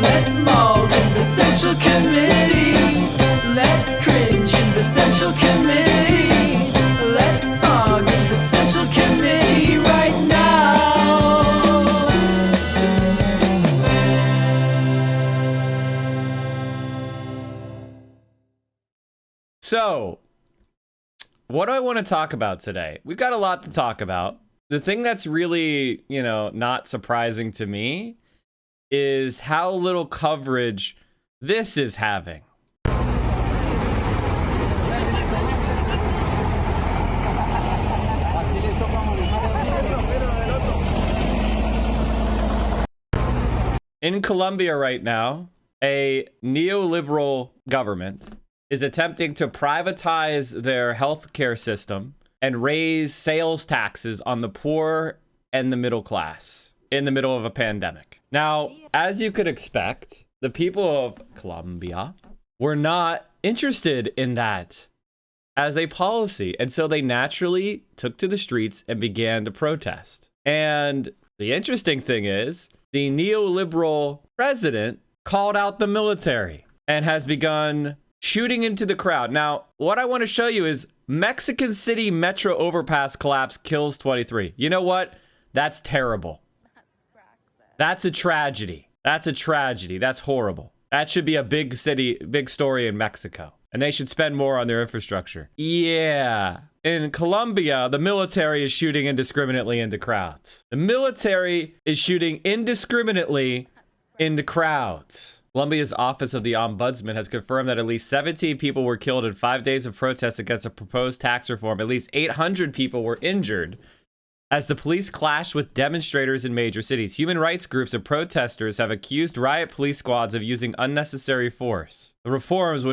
Let's maul in the Central Committee. Let's cringe in the Central Committee. Let's bog in the Central Committee right now. So, what do I want to talk about today? We've got a lot to talk about. The thing that's really, not surprising to me is how little coverage this is having. In Colombia right now, a neoliberal government is attempting to privatize their healthcare system and raise sales taxes on the poor and the middle class in the middle of a pandemic. Now, as you could expect, the people of Colombia were not interested in that as a policy. And so they naturally took to the streets and began to protest. And the interesting thing is, the neoliberal president called out the military and has begun shooting into the crowd. Now, what I want to show you is Mexican City Metro overpass collapse kills 23. You know what? That's terrible. That's a tragedy. That's a tragedy. That's horrible. That should be a big story in Mexico. And they should spend more on their infrastructure. Yeah. In Colombia, the military is shooting indiscriminately into crowds. The military is shooting indiscriminately into crowds. Colombia's Office of the Ombudsman has confirmed that at least 17 people were killed in 5 days of protests against a proposed tax reform. At least 800 people were injured as the police clashed with demonstrators in major cities. Human rights groups and protesters have accused riot police squads of using unnecessary force. The reforms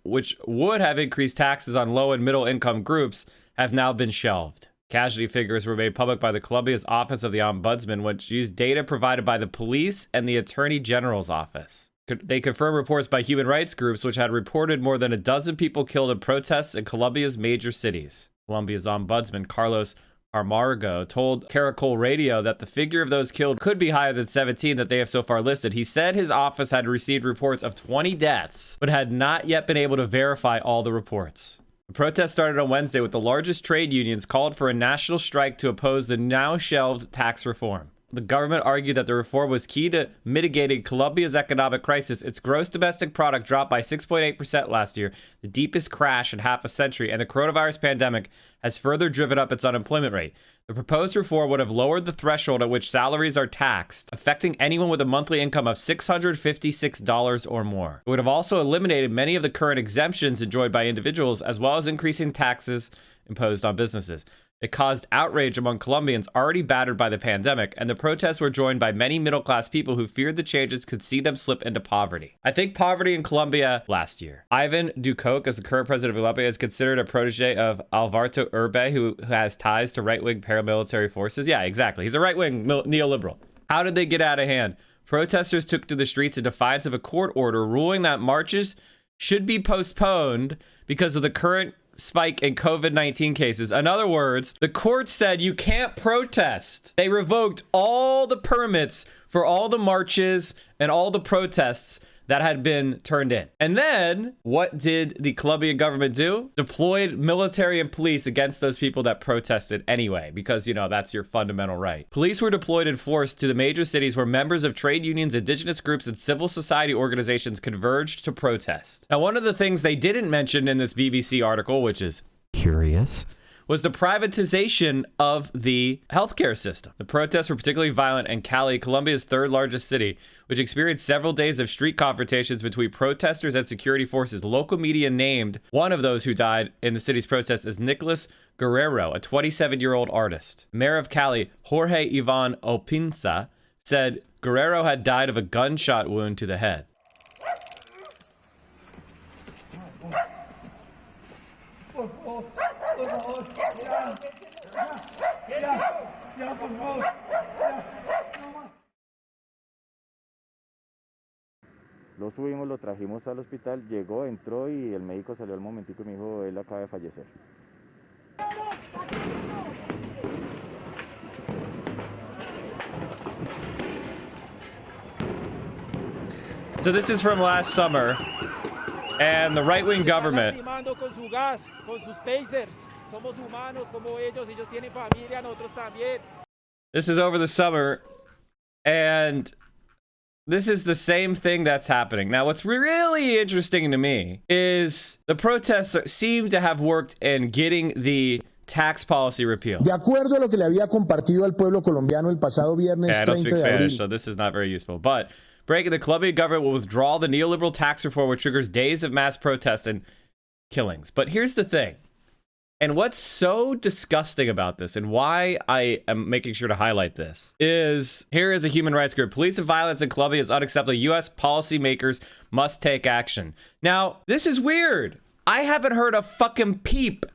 which would have increased taxes on low and middle income groups have now been shelved. Casualty figures were made public by the Colombia's Office of the Ombudsman, which used data provided by the police and the Attorney General's office. They confirmed reports by human rights groups, which had reported more than a dozen people killed in protests in Colombia's major cities. Colombia's Ombudsman, Carlos Armargo, told Caracol Radio that the figure of those killed could be higher than 17 that they have so far listed. He said his office had received reports of 20 deaths, but had not yet been able to verify all the reports. The protest started on Wednesday with the largest trade unions called for a national strike to oppose the now shelved tax reform. The government argued that the reform was key to mitigating Colombia's economic crisis. Its gross domestic product dropped by 6.8% last year, the deepest crash in half a century, and the coronavirus pandemic has further driven up its unemployment rate. The proposed reform would have lowered the threshold at which salaries are taxed, affecting anyone with a monthly income of $656 or more. It would have also eliminated many of the current exemptions enjoyed by individuals, as well as increasing taxes imposed on businesses. It caused outrage among Colombians already battered by the pandemic, and the protests were joined by many middle-class people who feared the changes could see them slip into poverty. I think poverty in Colombia last year. Ivan Duque, as the current president of Colombia, is considered a protege of Alvaro Uribe, who has ties to right-wing paramilitary forces. Yeah, exactly. He's a right-wing neoliberal. How did they get out of hand? Protesters took to the streets in defiance of a court order ruling that marches should be postponed because of the current spike in COVID-19 cases. In other words, the court said you can't protest. They revoked all the permits for all the marches and all the protests that had been turned in. And then what did the Colombian government do? Deployed military and police against those people that protested anyway, because, that's your fundamental right. Police were deployed in force to the major cities where members of trade unions, indigenous groups, and civil society organizations converged to protest. Now, one of the things they didn't mention in this BBC article, which is curious, was the privatization of the healthcare system. The protests were particularly violent in Cali, Colombia's third largest city, which experienced several days of street confrontations between protesters and security forces. Local media named one of those who died in the city's protests as Nicolas Guerrero, a 27-year-old artist. Mayor of Cali, Jorge Ivan Opinza, said Guerrero had died of a gunshot wound to the head. Lo subimos, lo trajimos al hospital, llegó, entró y el médico salió al momentico y me dijo, él acaba de fallecer. So this is from last summer, and the right-wing government. Con su gas, con sus tasers. Somos humanos como ellos. Ellos tienen familia, nosotros también. This is over the summer, and this is the same thing that's happening. Now, what's really interesting to me is the protests seem to have worked in getting the tax policy repealed. De acuerdo a lo que le había compartido al pueblo colombiano el pasado viernes I don't 30 speak de Spanish, abril. so this is not very useful. But breaking, the Colombian government will withdraw the neoliberal tax reform, which triggers days of mass protests and killings. But here's the thing. And what's so disgusting about this, and why I am making sure to highlight this, is here is a human rights group. Police and violence in Colombia is unacceptable. U.S. policymakers must take action. Now, this is weird. I haven't heard a fucking peep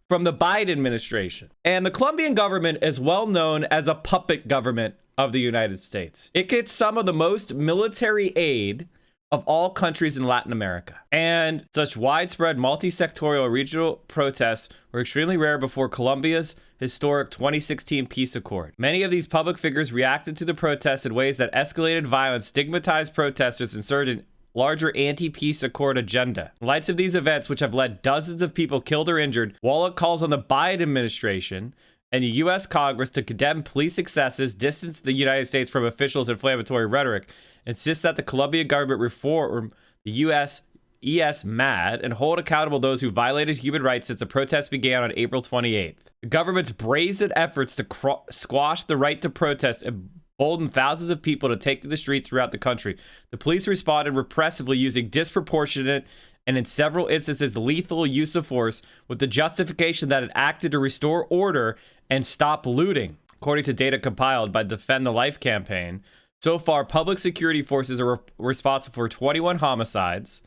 from the Biden administration. And the Colombian government is well known as a puppet government of the United States. It gets some of the most military aid of all countries in Latin America. And such widespread multi-sectorial regional protests were extremely rare before Colombia's historic 2016 peace accord. Many of these public figures reacted to the protests in ways that escalated violence, stigmatized protesters, and surged in larger anti-peace accord agenda. In light of these events, which have led dozens of people killed or injured, Wallach calls on the Biden administration and the U.S. Congress to condemn police excesses, distance the United States from officials' inflammatory rhetoric, insist that the Colombian government reform the U.S. ES-MAD, and hold accountable those who violated human rights since the protests began on April 28th. The government's brazen efforts to squash the right to protest emboldened thousands of people to take to the streets throughout the country. The police responded repressively using disproportionate and in several instances lethal use of force with the justification that it acted to restore order and stop looting. According to data compiled by Defend the Life campaign, so far public security forces are responsible for 21 homicides,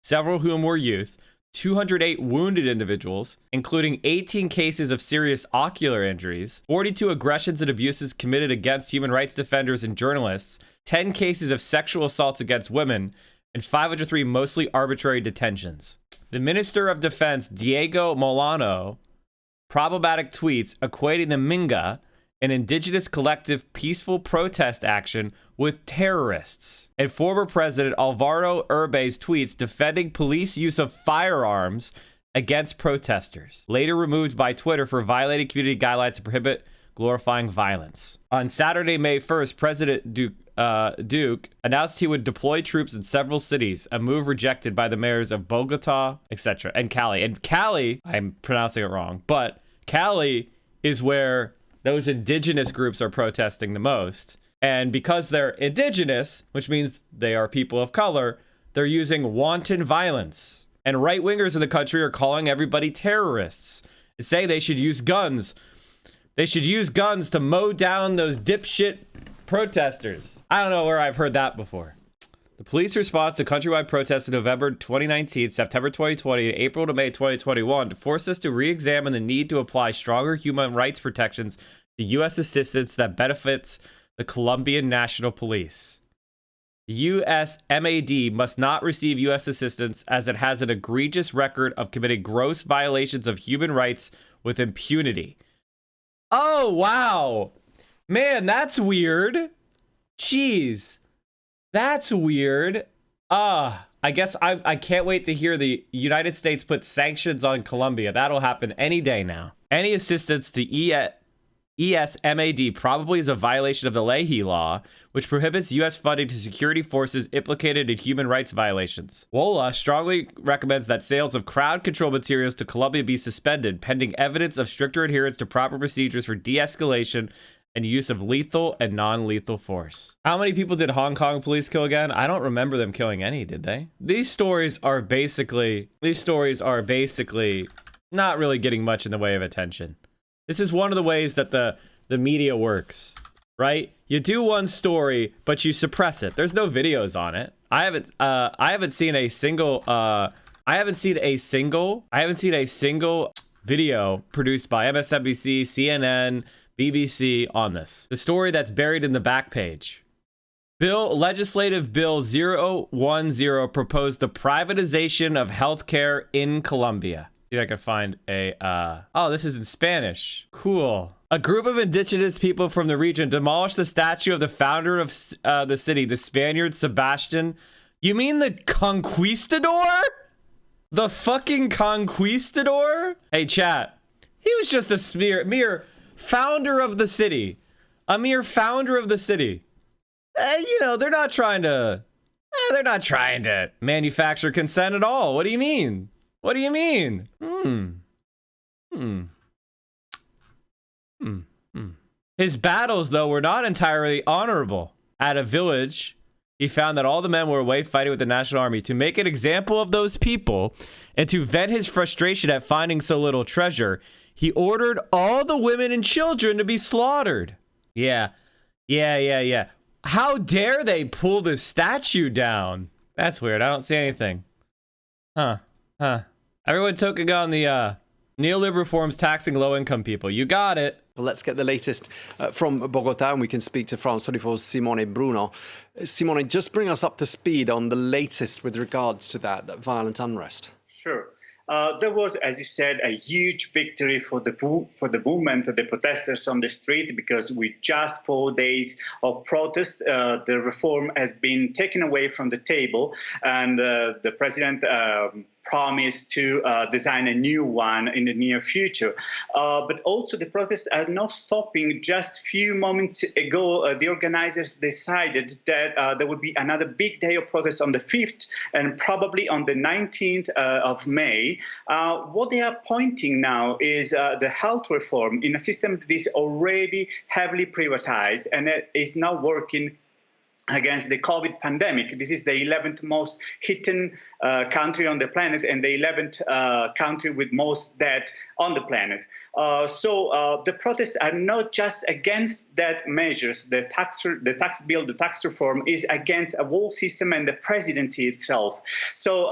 several of whom were youth, 208 wounded individuals, including 18 cases of serious ocular injuries, 42 aggressions and abuses committed against human rights defenders and journalists, 10 cases of sexual assaults against women, and 503 mostly arbitrary detentions. The Minister of Defense, Diego Molano, problematic tweets equating the Minga, an indigenous collective peaceful protest action, with terrorists. And former President Alvaro Urbe's tweets defending police use of firearms against protesters, later removed by Twitter for violating community guidelines to prohibit glorifying violence. On Saturday, May 1st, President Duque announced he would deploy troops in several cities, a move rejected by the mayors of Bogota, etc., and Cali. And Cali, I'm pronouncing it wrong, but Cali is where those indigenous groups are protesting the most. And because they're indigenous, which means they are people of color, they're using wanton violence. And right-wingers in the country are calling everybody terrorists, say they should use guns. They should use guns to mow down those dipshit protesters. I don't know where I've heard that before. The police response to countrywide protests in November 2019, September 2020, and April to May 2021 forced us to re-examine the need to apply stronger human rights protections to U.S. assistance that benefits the Colombian National Police. The U.S. MAD must not receive U.S. assistance as it has an egregious record of committing gross violations of human rights with impunity. Oh, wow. Man, that's weird. Jeez. That's weird. I guess I can't wait to hear the United States put sanctions on Colombia. That'll happen any day now. Any assistance to ESMAD probably is a violation of the Leahy Law, which prohibits U.S. funding to security forces implicated in human rights violations. WOLA strongly recommends that sales of crowd control materials to Colombia be suspended, pending evidence of stricter adherence to proper procedures for de-escalation and use of lethal and non-lethal force. How many people did Hong Kong police kill again? I don't remember them killing any, did they? These stories are basically not really getting much in the way of attention. This is one of the ways that the media works, right? You do one story, but you suppress it. There's no videos on it. I haven't seen a single video produced by MSNBC, CNN, BBC on this. The story that's buried in the back page. Legislative Bill 010 proposed the privatization of healthcare in Colombia. See if I can find a, oh, this is in Spanish. Cool. A group of indigenous people from the region demolished the statue of the founder of the city, the Spaniard Sebastian You mean the conquistador? The fucking conquistador? Hey, chat. He was just a mere founder of the city. A mere founder of the city. You know, they're not trying to manufacture consent at all. What do you mean? What do you mean? His battles, though, were not entirely honorable. At a village, he found that all the men were away fighting with the National Army. To make an example of those people and to vent his frustration at finding so little treasure, he ordered all the women and children to be slaughtered. Yeah. How dare they pull this statue down? That's weird. I don't see anything. Huh. Everyone took on the neoliberal reforms taxing low-income people. You got it. Well, let's get the latest from Bogota, and we can speak to France 24's Simone Bruno. Simone, just bring us up to speed on the latest with regards to that violent unrest. Sure. There was, as you said, a huge victory for the movement, the protesters on the street, because with just 4 days of protest, the reform has been taken away from the table, and the president promised to design a new one in the near future. But also the protests are not stopping. Just a few moments ago, the organizers decided that there would be another big day of protest on the 5th and probably on the 19th of May. What they are pointing now is the health reform in a system that is already heavily privatized and is now working against the COVID pandemic. This is the 11th most hidden country on the planet and the 11th country with most death on the planet. So the protests are not just against that measures. The tax bill, the tax reform is against a whole system and the presidency itself. So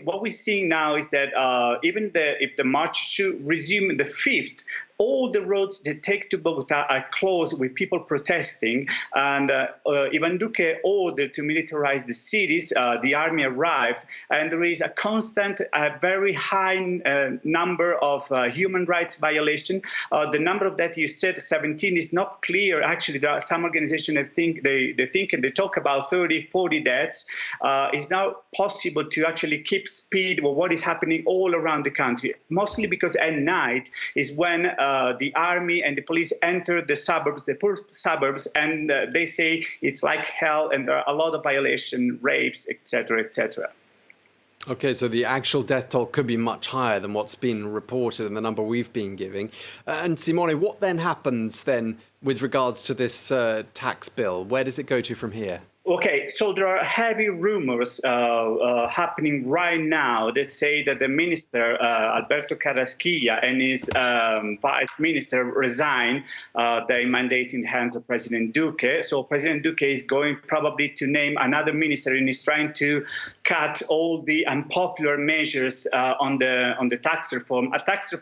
what we're seeing now is that even if the march should resume the 5th, all the roads that take to Bogota are closed with people protesting, and Ivan Duque ordered to militarize the cities. The army arrived, and there is a constant, very high number of human rights violation. The number of that you said, 17, is not clear. Actually, there are some organizations that think they think and they talk about 30, 40 deaths. It's now possible to actually keep speed with what is happening all around the country, mostly because at night is when the army and the police enter the suburbs, the poor suburbs, and they say it's like hell, and there are a lot of violation, rapes, etc., etc. Okay, so the actual death toll could be much higher than what's been reported and the number we've been giving. And Simone, what then happens then with regards to this tax bill? Where does it go to from here? Okay, so there are heavy rumors happening right now that say that the minister, Alberto Carrasquilla, and his vice minister resign their mandate in the hands of President Duque. So President Duque is going probably to name another minister and is trying to cut all the unpopular measures on the tax reform. A tax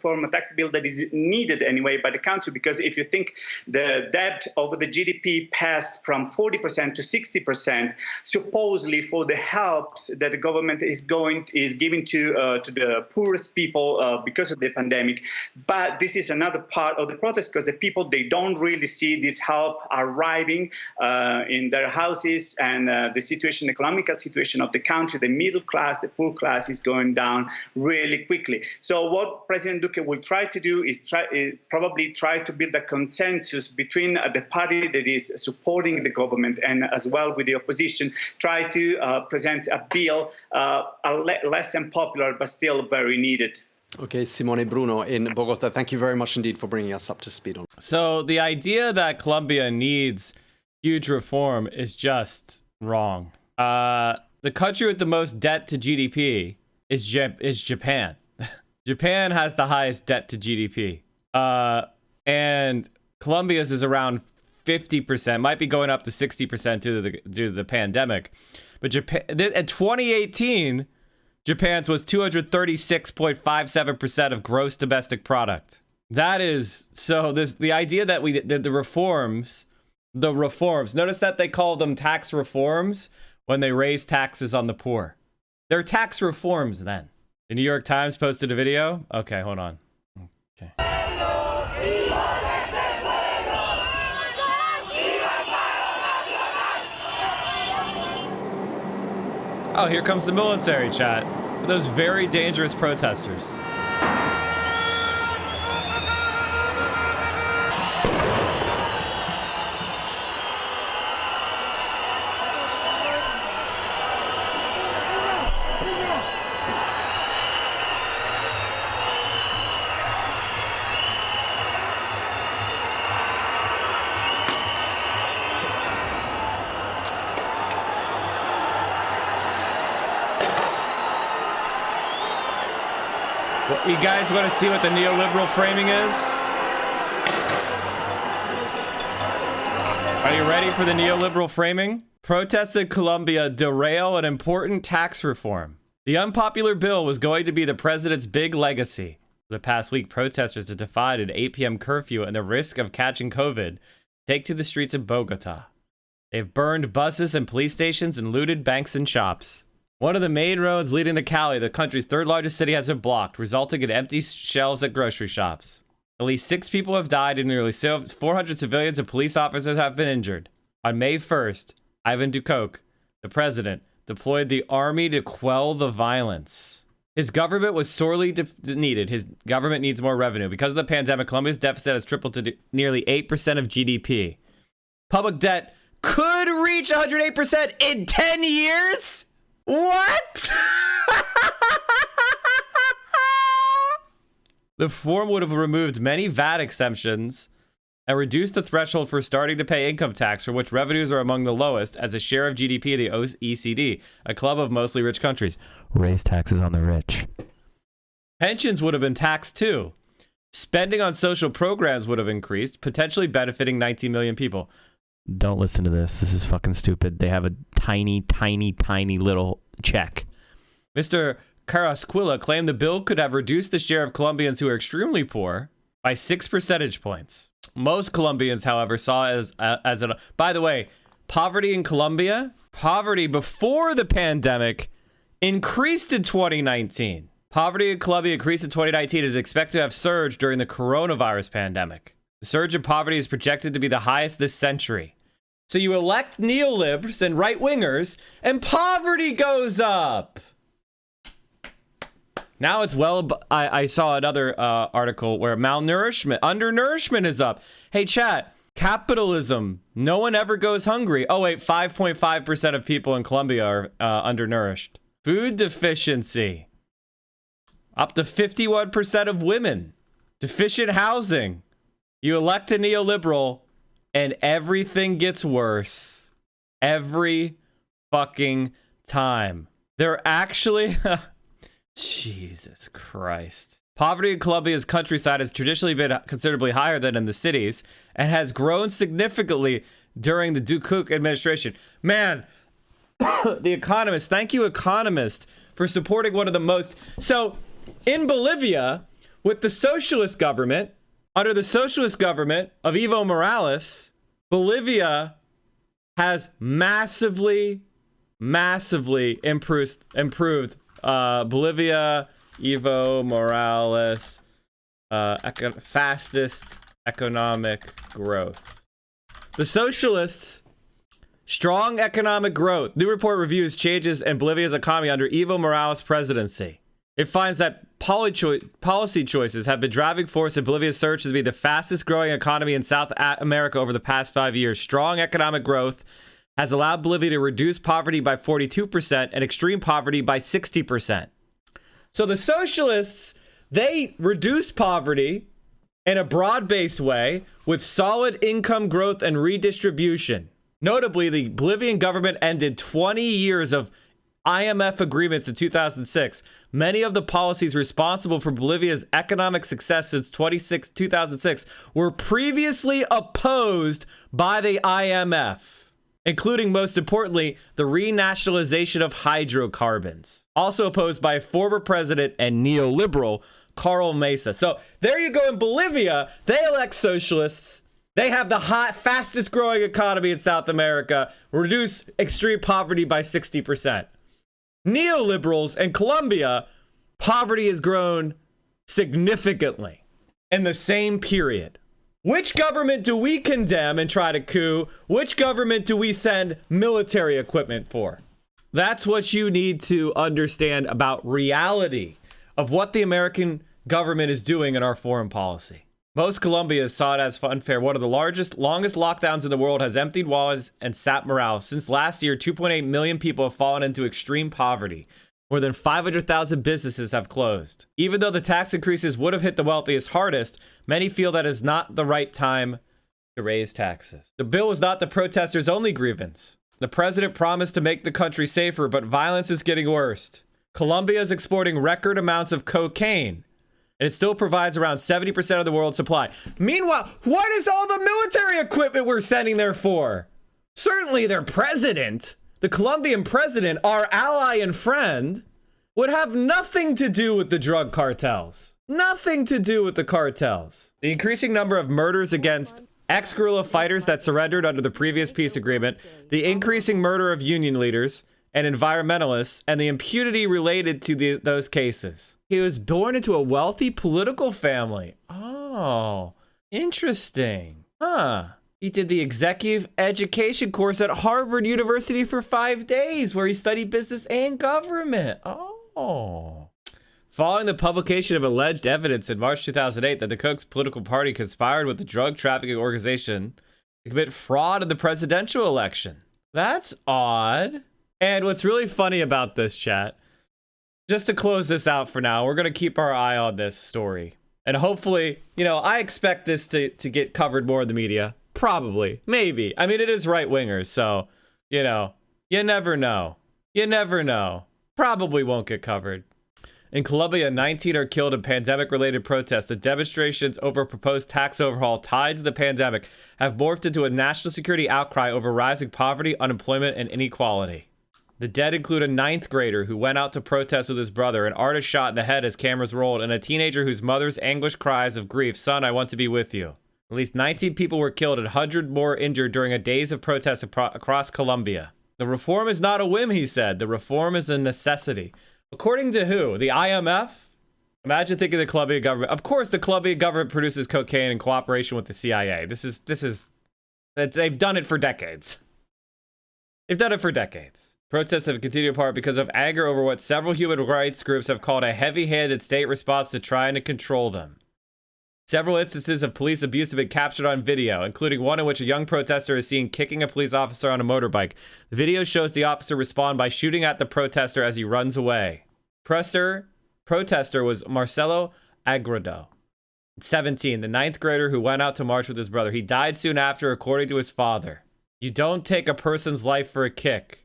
bill that is needed anyway by the country, because if you think the debt over the GDP passed from 40% to 60%, supposedly for the helps that the government is giving to the poorest people because of the pandemic. But this is another part of the protest, because the people, they don't really see this help arriving in their houses, and the economical situation of the country, the middle class, the poor class, is going down really quickly. So what President Duque will try to do is probably try to build a consensus between the party that is supporting the government and as well with the opposition, try to present a bill less than popular but still very needed. Okay, Simone Bruno in Bogota, thank you very much indeed for bringing us up to speed on. So the idea that Colombia needs huge reform is just wrong. The country with the most debt to GDP is Japan. Japan has the highest debt to GDP. And Colombia's is around 50%, might be going up to 60% due to the pandemic. But Japan, at 2018, Japan's was 236.57% of gross domestic product. That is, so the idea that the reforms, notice that they call them tax reforms when they raise taxes on the poor. They're tax reforms then. The New York Times posted a video. Okay, hold on. Okay. Oh, here comes the military, chat. Those very dangerous protesters. You guys want to see what the neoliberal framing is? Are you ready for the neoliberal framing? Protests in Colombia derail an important tax reform. The unpopular bill was going to be the president's big legacy. For the past week, protesters have defied an 8 p.m. curfew and the risk of catching COVID take to the streets of Bogota. They've burned buses and police stations and looted banks and shops. One of the main roads leading to Cali, the country's third largest city, has been blocked, resulting in empty shelves at grocery shops. At least 6 people have died and nearly 400 civilians and police officers have been injured. On May 1st, Ivan Duque, the president, deployed the army to quell the violence. His government was sorely needed. His government needs more revenue. Because of the pandemic, Colombia's deficit has tripled to nearly 8% of GDP. Public debt could reach 108% in 10 years? What? The reform would have removed many VAT exemptions and reduced the threshold for starting to pay income tax, for which revenues are among the lowest as a share of GDP of the OECD, a club of mostly rich countries. Raise taxes on the rich. Pensions would have been taxed too. Spending on social programs would have increased, potentially benefiting 19 million people. Don't listen to this. This is fucking stupid. They have a tiny, tiny, tiny little check. Mr. Carrasquilla claimed the bill could have reduced the share of Colombians who are extremely poor by 6 percentage points. Most Colombians, however, saw as an... By the way, poverty in Colombia, poverty before the pandemic increased in 2019. Poverty in Colombia increased in 2019 is expected to have surged during the coronavirus pandemic. The surge in poverty is projected to be the highest this century. So you elect neolibs and right-wingers, and poverty goes up. Now it's I saw another article where undernourishment is up. Hey, chat, capitalism. No one ever goes hungry. Oh, wait, 5.5% of people in Colombia are undernourished. Food deficiency. Up to 51% of women. Deficient housing. You elect a neoliberal, and everything gets worse. Every fucking time. They're actually... Jesus Christ. Poverty in Colombia's countryside has traditionally been considerably higher than in the cities and has grown significantly during the Duque administration. Man, The Economist. Thank you, Economist, for supporting one of the most... So, in Bolivia, with the socialist government, under the socialist government of Evo Morales, Bolivia has massively improved Bolivia, Evo Morales, fastest economic growth. The socialists, strong economic growth. New report reviews changes in Bolivia's economy under Evo Morales' presidency. It finds that policy choices have been driving force in Bolivia's surge to be the fastest growing economy in South America over the past 5 years. Strong economic growth has allowed Bolivia to reduce poverty by 42% and extreme poverty by 60%. So the socialists, they reduced poverty in a broad-based way with solid income growth and redistribution. Notably, the Bolivian government ended 20 years of IMF agreements in 2006. Many of the policies responsible for Bolivia's economic success since 2006 were previously opposed by the IMF, including, most importantly, the renationalization of hydrocarbons, also opposed by former president and neoliberal Carl Mesa. So there you go. In Bolivia, they elect socialists. They have the fastest growing economy in South America, reduce extreme poverty by 60%. Neoliberals in Colombia, poverty has grown significantly in the same period. Which government do we condemn and try to coup? Which government do we send military equipment for? That's what you need to understand about reality of what the American government is doing in our foreign policy. Most Colombians saw it as unfair. One of the longest lockdowns in the world has emptied wallets and sapped morale. Since last year, 2.8 million people have fallen into extreme poverty. More than 500,000 businesses have closed. Even though the tax increases would have hit the wealthiest hardest, many feel that is not the right time to raise taxes. The bill was not the protesters' only grievance. The president promised to make the country safer, but violence is getting worse. Colombia is exporting record amounts of cocaine, and it still provides around 70% of the world's supply. Meanwhile, what is all the military equipment we're sending there for? Certainly their president, the Colombian president, our ally and friend, would have nothing to do with the drug cartels. Nothing to do with the cartels. The increasing number of murders against ex-guerrilla fighters that surrendered under the previous peace agreement, the increasing murder of union leaders and environmentalists, and the impunity related to those cases. He was born into a wealthy political family. Oh, interesting. Huh. He did the executive education course at Harvard University for 5 days, where he studied business and government. Oh. Following the publication of alleged evidence in March 2008 that the Koch's political party conspired with the drug trafficking organization to commit fraud in the presidential election. That's odd. And what's really funny about this, chat, just to close this out for now, we're going to keep our eye on this story. And hopefully, I expect this to get covered more in the media. Probably. Maybe. I mean, it is right-wingers, so, you never know. You never know. Probably won't get covered. In Colombia, 19 are killed in pandemic-related protests. The demonstrations over a proposed tax overhaul tied to the pandemic have morphed into a national security outcry over rising poverty, unemployment, and inequality. The dead include a 9th grader who went out to protest with his brother, an artist shot in the head as cameras rolled, and a teenager whose mother's anguished cries of grief, "Son, I want to be with you." At least 19 people were killed and 100 more injured during a days of protests across Colombia. The reform is not a whim, he said. The reform is a necessity. According to who? The IMF? Imagine thinking the Colombian government. Of course, the Colombian government produces cocaine in cooperation with the CIA. They've done it for decades. They've done it for decades. Protests have continued apart because of anger over what several human rights groups have called a heavy-handed state response to trying to control them. Several instances of police abuse have been captured on video, including one in which a young protester is seen kicking a police officer on a motorbike. The video shows the officer respond by shooting at the protester as he runs away. Protester was Marcelo Agrado, 17, the 9th grader who went out to march with his brother. He died soon after, according to his father. You don't take a person's life for a kick.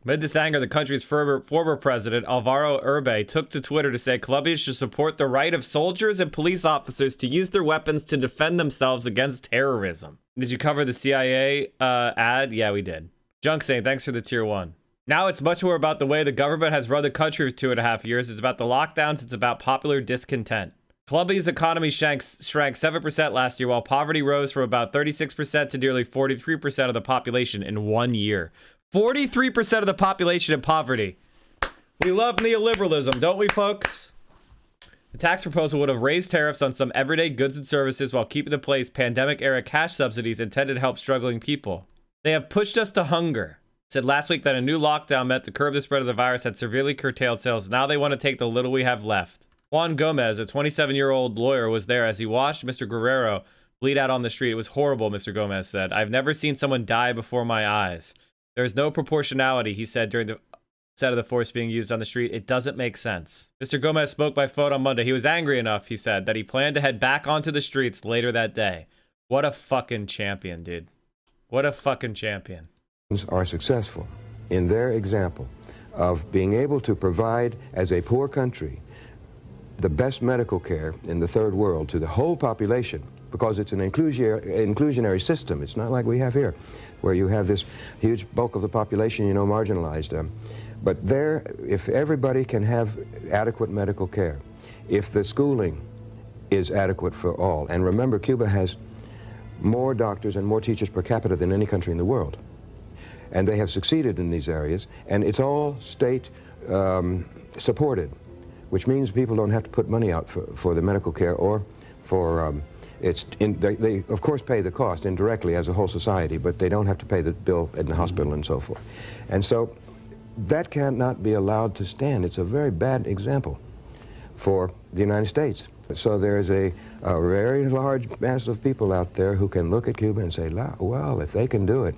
Amid this anger, the country's former president, Alvaro Uribe, took to Twitter to say Colombia should support the right of soldiers and police officers to use their weapons to defend themselves against terrorism. Did you cover the CIA ad? Yeah, we did. Junk saying, thanks for the tier 1. Now it's much more about the way the government has run the country for 2.5 years. It's about the lockdowns. It's about popular discontent. Colombia's economy shrank 7% last year, while poverty rose from about 36% to nearly 43% of the population in 1 year. 43% of the population in poverty. We love neoliberalism, don't we, folks? The tax proposal would have raised tariffs on some everyday goods and services while keeping in place pandemic-era cash subsidies intended to help struggling people. They have pushed us to hunger. Said last week that a new lockdown meant to curb the spread of the virus had severely curtailed sales. Now they want to take the little we have left. Juan Gomez, a 27-year-old lawyer, was there as he watched Mr. Guerrero bleed out on the street. It was horrible, Mr. Gomez said. I've never seen someone die before my eyes. There is no proportionality, he said during the set of the force being used on the street. It doesn't make sense. Mr. Gomez spoke by phone on Monday. He was angry enough, he said, that he planned to head back onto the streets later that day. What a fucking champion, dude. What a fucking champion. Are successful in their example of being able to provide, as a poor country, the best medical care in the third world to the whole population, because it's an inclusionary system. It's not like we have here, where you have this huge bulk of the population, marginalized. But there, if everybody can have adequate medical care, if the schooling is adequate for all, and remember, Cuba has more doctors and more teachers per capita than any country in the world, and they have succeeded in these areas, and it's all state supported, which means people don't have to put money out for the medical care or for they of course pay the cost indirectly as a whole society, but they don't have to pay the bill in the hospital and so forth. And so that cannot be allowed to stand. It's a very bad example for the United States. So there's a very large mass of people out there who can look at Cuba and say, well, if they can do it,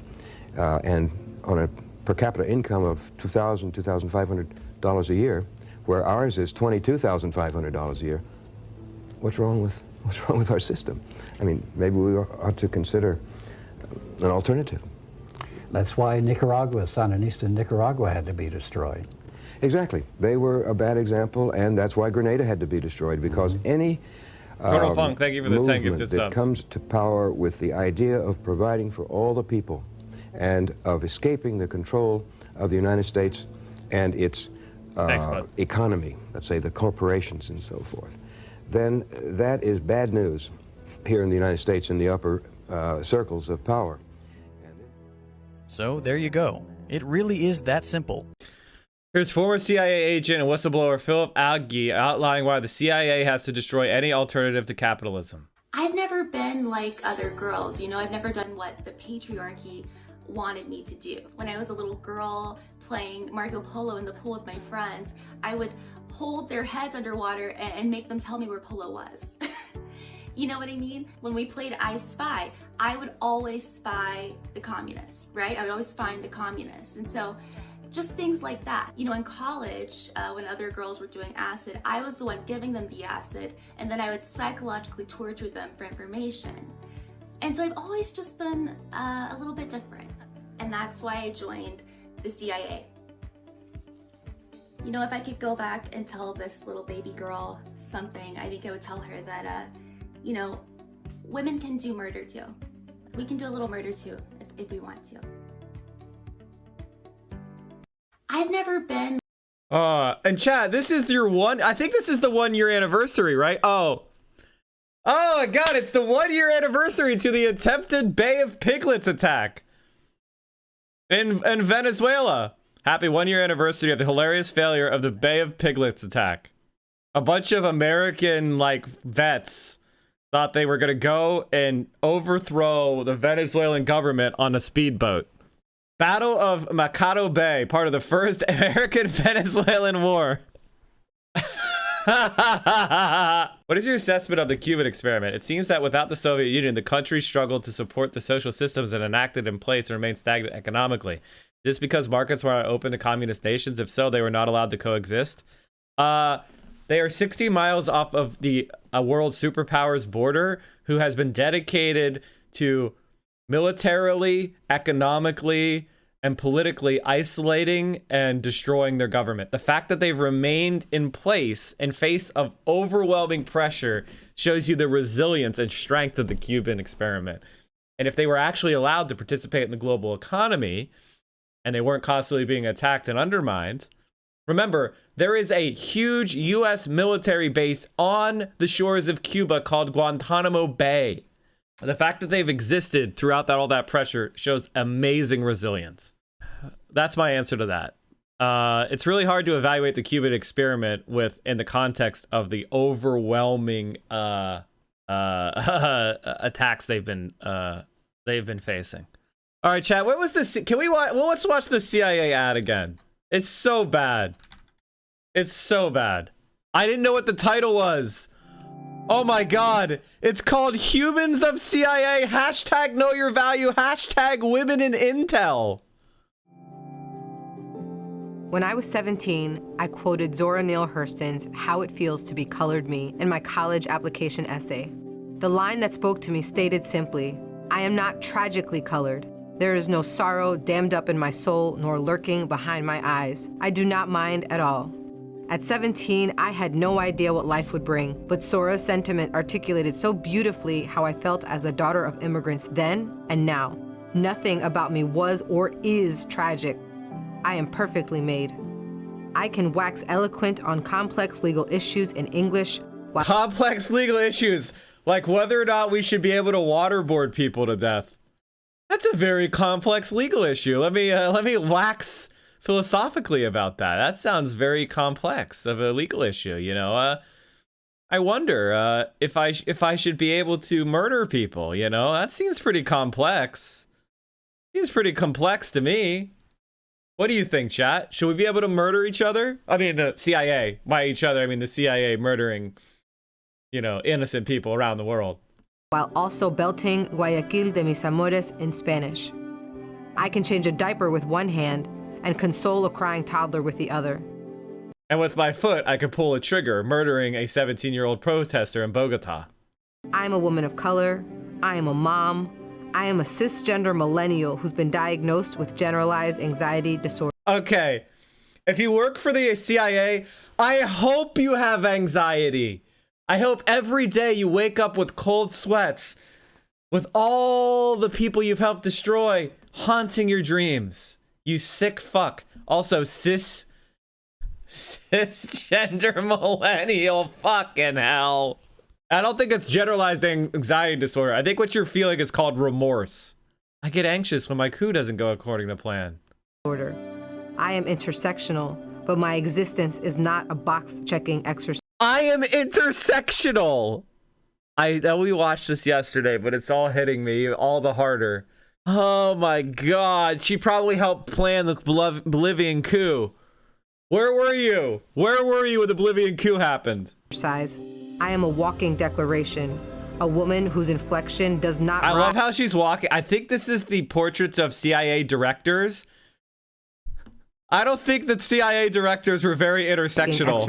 and on a per capita income of $2,000, $2,500 a year, where ours is $22,500 a year, what's wrong with our system? I mean, maybe we ought to consider an alternative. That's why Nicaragua, Sandinista Nicaragua, had to be destroyed. Exactly. They were a bad example, and that's why Grenada had to be destroyed, because any Colonel Funk, thank you for the 10 movement gifted that subs. comes to power with the idea of providing for all the people and of escaping the control of the United States and its Thanks, bud. economy, let's say the corporations and so forth, then that is bad news here in the United States in the upper circles of power. So there you go. It really is that simple. Here's former CIA agent and whistleblower Philip Agee outlining why the CIA has to destroy any alternative to capitalism. I've never been like other girls, you know, I've never done what the patriarchy wanted me to do. When I was a little girl playing Marco Polo in the pool with my friends, I would hold their heads underwater and make them tell me where polo was. You know what I mean? When we played I Spy, I would always spy the communists, right? I would always find the communists. And so just things like that. You know, in college, when other girls were doing acid, I was the one giving them the acid, and then I would psychologically torture them for information. And so I've always just been a little bit different. And that's why I joined the CIA. You know, if I could go back and tell this little baby girl something, I think I would tell her that, you know, women can do murder too. We can do a little murder too, if we want to. I've never been. And Chad, this is your I think this is the 1 year anniversary, right? Oh my God, it's the 1 year anniversary to the attempted Bay of Piglets attack in Venezuela. Happy 1 year anniversary of the hilarious failure of the Bay of Piglets attack. A bunch of American, like, vets thought they were going to go and overthrow the Venezuelan government on a speedboat. Battle of Macado Bay, part of the first American-Venezuelan War. What is your assessment of the Cuban experiment? It seems that without the Soviet Union, the country struggled to support the social systems that enacted in place and remained stagnant economically. Is this because markets were not open to communist nations? If so, they were not allowed to coexist. They are 60 miles off of the world superpowers border, who has been dedicated to militarily, economically, and politically isolating and destroying their government. The fact that they've remained in place in face of overwhelming pressure shows you the resilience and strength of the Cuban experiment. And if they were actually allowed to participate in the global economy, and they weren't constantly being attacked and undermined, remember, there is a huge U.S. military base on the shores of Cuba called Guantanamo Bay. The fact that they've existed throughout all that pressure shows amazing resilience. That's my answer to that. It's really hard to evaluate the Cuban experiment in the context of the overwhelming attacks they've been facing. All right, chat. What was this? Can we watch? Well, let's watch the CIA ad again. It's so bad. It's so bad. I didn't know what the title was. Oh my God. It's called Humans of CIA. Hashtag know your value. Hashtag women in intel. When I was 17, I quoted Zora Neale Hurston's How It Feels to Be Colored Me in my college application essay. The line that spoke to me stated simply, I am not tragically colored. There is no sorrow dammed up in my soul nor lurking behind my eyes. I do not mind at all. At 17, I had no idea what life would bring, but Zora's sentiment articulated so beautifully how I felt as a daughter of immigrants then and now. Nothing about me was or is tragic. I am perfectly made. I can wax eloquent on complex legal issues in English. Complex legal issues, like whether or not we should be able to waterboard people to death. That's a very complex legal issue. Let me wax philosophically about that. That sounds very complex of a legal issue, you know. I wonder if I should be able to murder people, you know. That seems pretty complex. Seems pretty complex to me. What do you think, chat? Should we be able to murder each other? I mean, the CIA. By each other, I mean the CIA murdering, innocent people around the world. While also belting Guayaquil de mis amores in Spanish. I can change a diaper with one hand and console a crying toddler with the other. And with my foot, I could pull a trigger, murdering a 17-year-old protester in Bogota. I am a woman of color. I am a mom. I am a cisgender millennial who's been diagnosed with generalized anxiety disorder. Okay, if you work for the CIA, I hope you have anxiety. I hope every day you wake up with cold sweats, with all the people you've helped destroy haunting your dreams. You sick fuck. Also, cisgender millennial, fucking hell. I don't think it's generalized anxiety disorder. I think what you're feeling is called remorse. I get anxious when my coup doesn't go according to plan. I am intersectional, but my existence is not a box-checking exercise. I am intersectional. We watched this yesterday, but it's all hitting me all the harder. Oh my God. She probably helped plan the Bolivian coup. Where were you? Where were you when the Bolivian coup happened? I am a walking declaration, a woman whose inflection does not. I love how she's walking. I think this is the portraits of CIA directors. I don't think that CIA directors were very intersectional.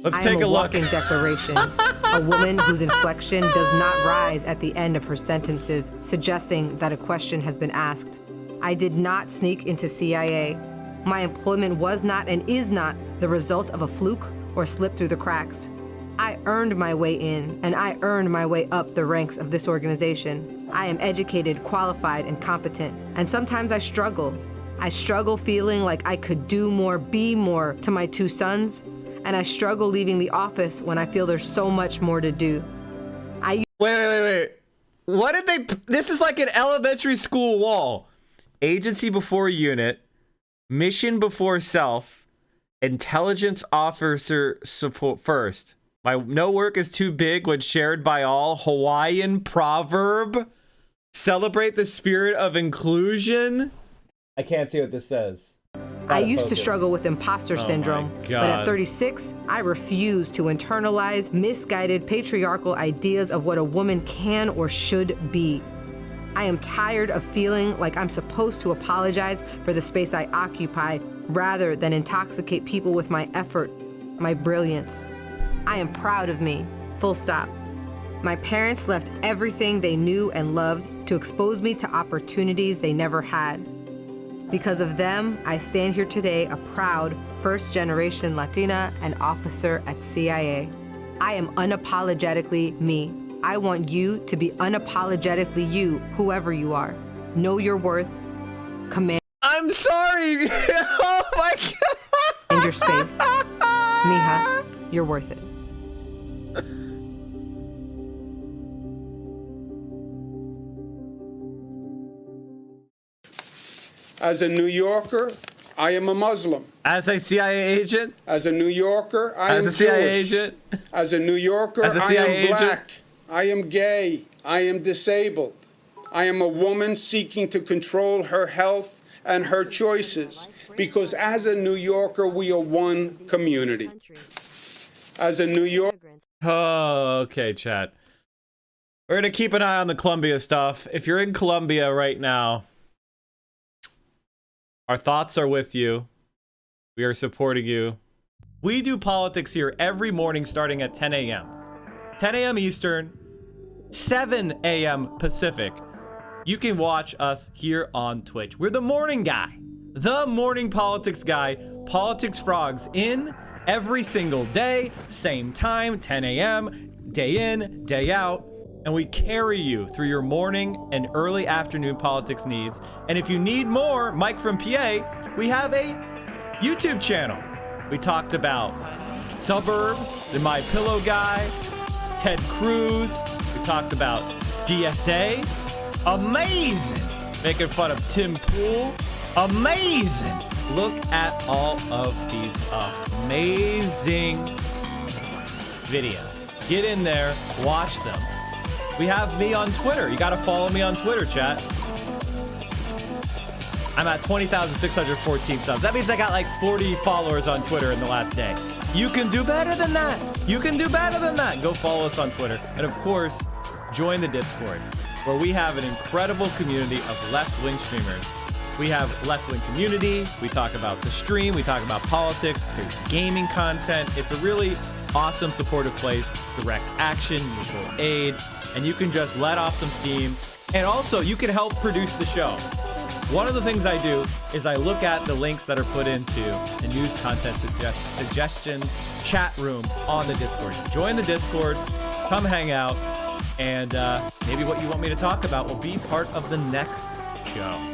Let's take a look. I am a walking declaration, a woman whose inflection does not rise at the end of her sentences, suggesting that a question has been asked. I did not sneak into CIA. My employment was not and is not the result of a fluke or slip through the cracks. I earned my way in, and I earned my way up the ranks of this organization. I am educated, qualified, and competent, and sometimes I struggle. I struggle feeling like I could do more, be more to my two sons, and I struggle leaving the office when I feel there's so much more to do. Wait. What did they... This is like an elementary school wall. Agency before unit, mission before self, intelligence officer support first. No work is too big when shared by all. Hawaiian proverb. Celebrate the spirit of inclusion. I can't see what this says. I used to struggle with imposter syndrome, but at 36, I refuse to internalize misguided patriarchal ideas of what a woman can or should be. I am tired of feeling like I'm supposed to apologize for the space I occupy rather than intoxicate people with my effort, my brilliance. I am proud of me, full stop. My parents left everything they knew and loved to expose me to opportunities they never had. Because of them, I stand here today a proud first-generation Latina and officer at CIA. I am unapologetically me. I want you to be unapologetically you, whoever you are. Know your worth. Command. I'm sorry. Oh my God. And your space. Mija, you're worth it. As a New Yorker, I am a Muslim. As a CIA agent? As a New Yorker, I am As a CIA Jewish. agent? As a New Yorker, As a I CIA am black. agent? I am gay. I am disabled. I am a woman seeking to control her health and her choices. Because as a New Yorker, we are one community. As a New Yorker... Oh, okay, chat. We're going to keep an eye on the Colombia stuff. If you're in Colombia right now, our thoughts are with you. We are supporting you. We do politics here every morning starting at 10 a.m. 10 a.m. Eastern, 7 a.m. Pacific. You can watch us here on Twitch. We're the morning guy. The morning politics guy. Politics Frogs in every single day. Same time, 10 a.m. Day in, day out. And we carry you through your morning and early afternoon politics needs. And if you need more, Mike from PA, we have a YouTube channel. We talked about suburbs, the My Pillow guy, Ted Cruz. We talked about DSA. Amazing. Making fun of Tim Pool. Amazing. Look at all of these amazing videos. Get in there, watch them. We have me on Twitter. You gotta follow me on Twitter, chat. I'm at 20,614 subs. That means I got like 40 followers on Twitter in the last day. You can do better than that. You can do better than that. Go follow us on Twitter. And of course, join the Discord, where we have an incredible community of left-wing streamers. We have left-wing community. We talk about the stream. We talk about politics. There's gaming content. It's a really awesome, supportive place. Direct action, mutual aid, and you can just let off some steam. And also, you can help produce the show. One of the things I do is I look at the links that are put into the news content suggestions chat room on the Discord. Join the Discord, come hang out, and maybe what you want me to talk about will be part of the next show.